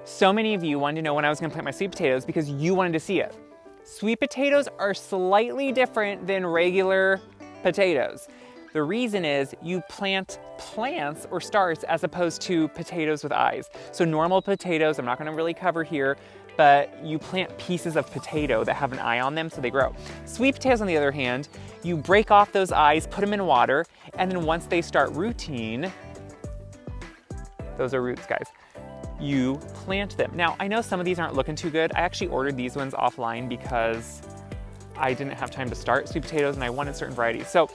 So many of you wanted to know when I was gonna plant my sweet potatoes because you wanted to see it. Sweet potatoes are slightly different than regular potatoes. The reason is you plant plants or starts as opposed to potatoes with eyes. So normal potatoes, I'm not gonna really cover here, but you plant pieces of potato that have an eye on them so they grow. Sweet potatoes, on the other hand, you break off those eyes, put them in water, and then once they start rooting, those are roots, guys, you plant them. Now, I know some of these aren't looking too good. I actually ordered these ones offline because I didn't have time to start sweet potatoes and I wanted certain varieties. So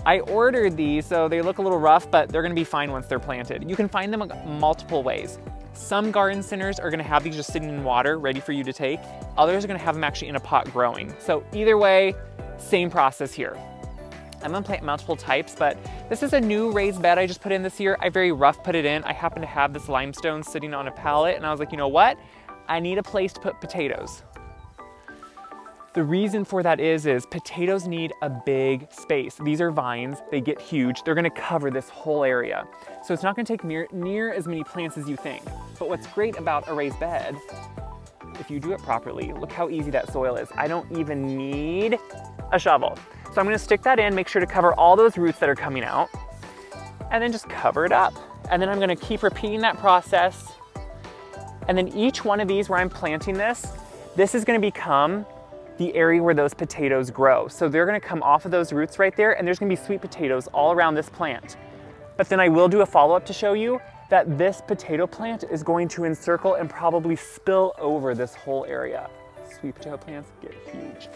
I ordered these, so they look a little rough, but they're gonna be fine once they're planted. You can find them multiple ways. Some garden centers are gonna have these just sitting in water, ready for you to take. Others are gonna have them actually in a pot growing. So either way, same process here. I'm gonna plant multiple types, but this is a new raised bed I just put in this year. I very rough put it in. I happen to have this limestone sitting on a pallet, and I was like, you know what? I need a place to put potatoes. The reason for that is potatoes need a big space. These are vines, they get huge. They're gonna cover this whole area. So it's not gonna take near as many plants as you think. But what's great about a raised bed, if you do it properly, look how easy that soil is. I don't even need a shovel. So I'm gonna stick that in, make sure to cover all those roots that are coming out, and then just cover it up. And then I'm gonna keep repeating that process. And then each one of these where I'm planting this is gonna become the area where those potatoes grow. So they're gonna come off of those roots right there, and there's gonna be sweet potatoes all around this plant. But then I will do a follow-up to show you that this potato plant is going to encircle and probably spill over this whole area. Sweet potato plants get huge.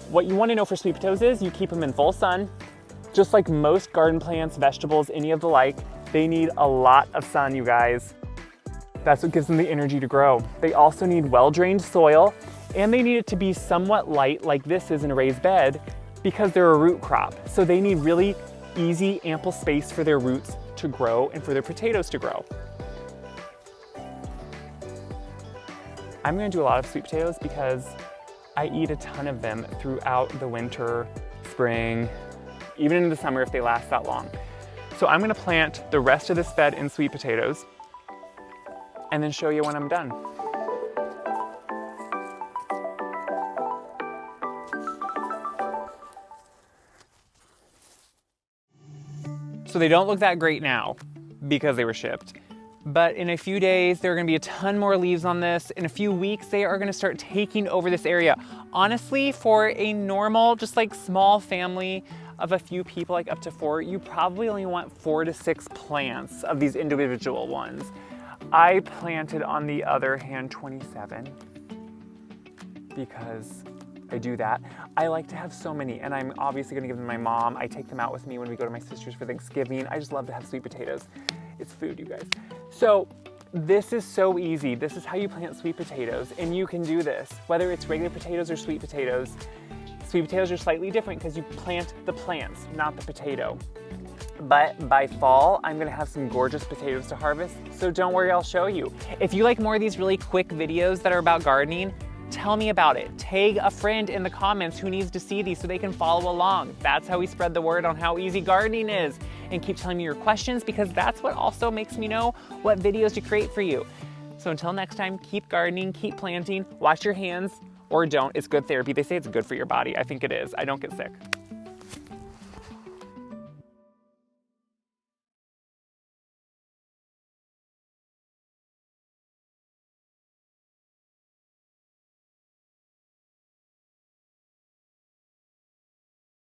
What you want to know for sweet potatoes is you keep them in full sun. Just like most garden plants, vegetables, any of the like, they need a lot of sun, you guys. That's what gives them the energy to grow. They also need well-drained soil, and they need it to be somewhat light like this is in a raised bed because they're a root crop. So they need really easy, ample space for their roots to grow and for their potatoes to grow. I'm gonna do a lot of sweet potatoes because I eat a ton of them throughout the winter, spring, even into the summer if they last that long. So I'm gonna plant the rest of this bed in sweet potatoes and then show you when I'm done. So they don't look that great now because they were shipped. But in a few days, there are gonna be a ton more leaves on this. In a few weeks, they are gonna start taking over this area. Honestly, for a normal, just like small family of a few people, like up to 4, you probably only want 4 to 6 plants of these individual ones. I planted, on the other hand, 27 because I do that. I like to have so many, and I'm obviously gonna give them to my mom. I take them out with me when we go to my sister's for Thanksgiving. I just love to have sweet potatoes. It's food, you guys. So this is so easy. This is how you plant sweet potatoes, and you can do this, whether it's regular potatoes or sweet potatoes. Sweet potatoes are slightly different because you plant the plants, not the potato. But by fall, I'm gonna have some gorgeous potatoes to harvest, so don't worry, I'll show you. If you like more of these really quick videos that are about gardening, tell me about it. Tag a friend in the comments who needs to see these so they can follow along. That's how we spread the word on how easy gardening is. And keep telling me your questions because that's what also makes me know what videos to create for you. So until next time, keep gardening, keep planting, wash your hands, or don't. It's good therapy. They say it's good for your body. I think it is. I don't get sick.